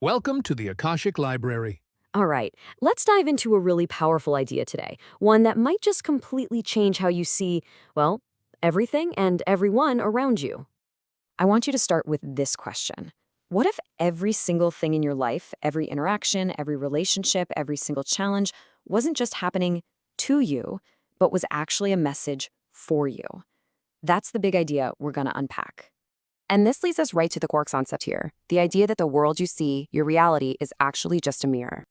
Welcome to the Akashic Library. All right, let's dive into a really powerful idea today, one that might just completely change how you see, well, everything and everyone around you. I want you to start with this question. What if every single thing in your life, every interaction, every relationship, every single challenge wasn't just happening to you, but was actually a message for you? That's the big idea we're going to unpack. And this leads us right to the core concept here, the idea that the world you see, your reality, is actually just a mirror.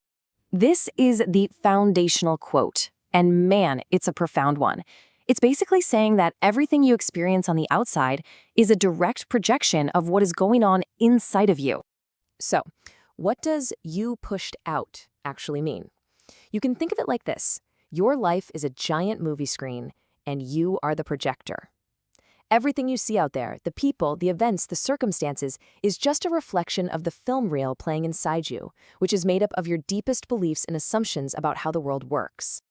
This is the foundational quote, and man, it's a profound one. It's basically saying that everything you experience on the outside is a direct projection of what is going on inside of you. So, what does "you pushed out" actually mean? You can think of it like this. Your life is a giant movie screen, and you are the projector. Everything you see out there, the people, the events, the circumstances, is just a reflection of the film reel playing inside you, which is made up of your deepest beliefs and assumptions about how the world works.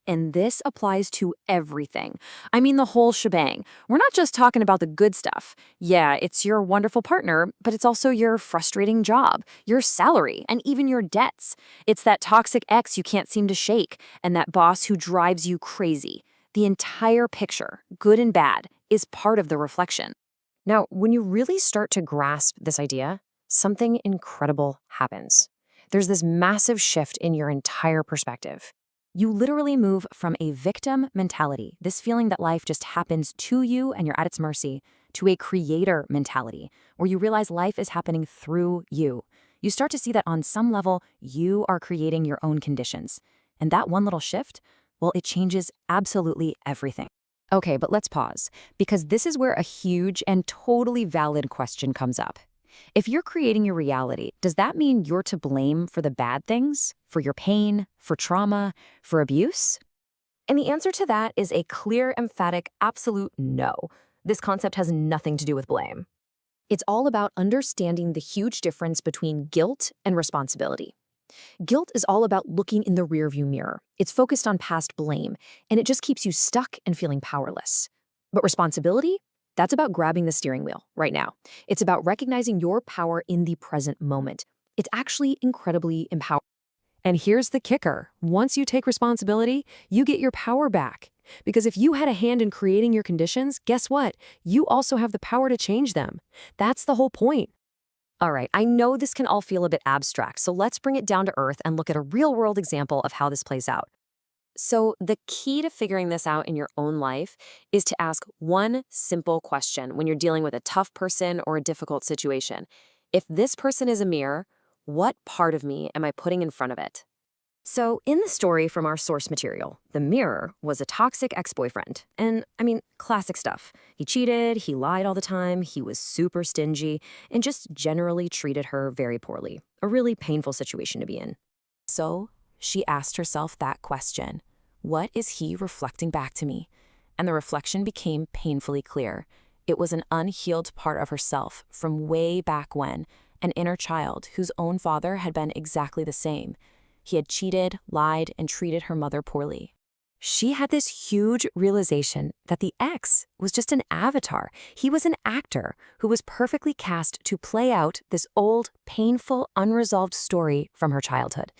And this applies to everything. I mean the whole shebang. We're not just talking about the good stuff. Yeah, it's your wonderful partner, but it's also your frustrating job, your salary, and even your debts. It's that toxic ex you can't seem to shake, and that boss who drives you crazy. The entire picture, good and bad, is part of the reflection. Now, when you really start to grasp this idea, something incredible happens. There's this massive shift in your entire perspective. You literally move from a victim mentality, this feeling that life just happens to you and you're at its mercy, to a creator mentality, where you realize life is happening through you. You start to see that on some level, you are creating your own conditions. And that one little shift, well, it changes absolutely everything. Okay, but let's pause, because this is where a huge and totally valid question comes up. If you're creating your reality, does that mean you're to blame for the bad things, for your pain, for trauma, for abuse? And the answer to that is a clear, emphatic, absolute no. This concept has nothing to do with blame. It's all about understanding the huge difference between guilt and responsibility. Guilt is all about looking in the rearview mirror. It's focused on past blame, and it just keeps you stuck and feeling powerless. But responsibility? That's about grabbing the steering wheel right now. It's about recognizing your power in the present moment. It's actually incredibly empowering. And here's the kicker. Once you take responsibility, you get your power back. Because if you had a hand in creating your conditions, guess what? You also have the power to change them. That's the whole point. All right, I know this can all feel a bit abstract, so let's bring it down to earth and look at a real-world example of how this plays out. So the key to figuring this out in your own life is to ask one simple question when you're dealing with a tough person or a difficult situation. If this person is a mirror, what part of me am I putting in front of it? So in the story from our source material, the mirror was a toxic ex-boyfriend. And I mean, classic stuff. He cheated, he lied all the time, he was super stingy, and just generally treated her very poorly. A really painful situation to be in. So she asked herself that question. What is he reflecting back to me? And the reflection became painfully clear. It was an unhealed part of herself from way back when, an inner child whose own father had been exactly the same. He had cheated, lied, and treated her mother poorly. She had this huge realization that the ex was just an avatar. He was an actor who was perfectly cast to play out this old, painful, unresolved story from her childhood.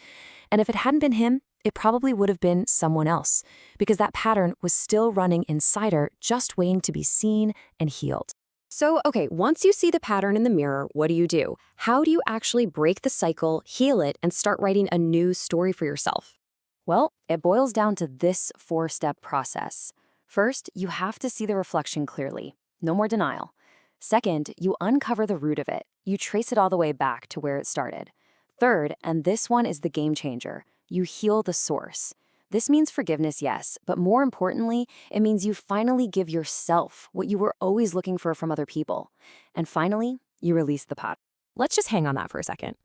And if it hadn't been him, it probably would have been someone else, because that pattern was still running inside her, just waiting to be seen and healed. So, okay, once you see the pattern in the mirror, what do? How do you actually break the cycle, heal it, and start writing a new story for yourself? Well, it boils down to this 4-step process. First, you have to see the reflection clearly. No more denial. Second, you uncover the root of it. You trace it all the way back to where it started. Third, and this one is the game changer, you heal the source. This means forgiveness, yes, but more importantly, it means you finally give yourself what you were always looking for from other people. And finally, you release the pot. Let's just hang on that for a second.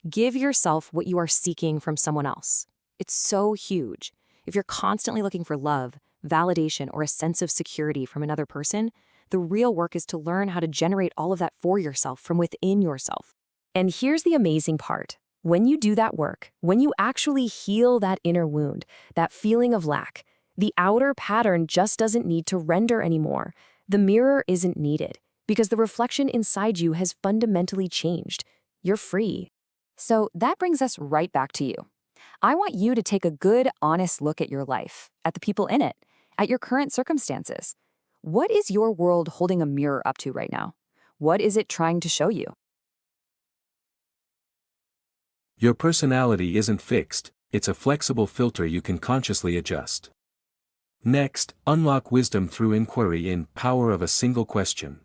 Give yourself what you are seeking from someone else. It's so huge. If you're constantly looking for love, validation, or a sense of security from another person, the real work is to learn how to generate all of that for yourself from within yourself. And here's the amazing part. When you do that work, when you actually heal that inner wound, that feeling of lack, the outer pattern just doesn't need to render anymore. The mirror isn't needed because the reflection inside you has fundamentally changed. You're free. So that brings us right back to you. I want you to take a good, honest look at your life, at the people in it, at your current circumstances. What is your world holding a mirror up to right now? What is it trying to show you? Your personality isn't fixed, it's a flexible filter you can consciously adjust. Next, unlock wisdom through inquiry in Power of a Single Question.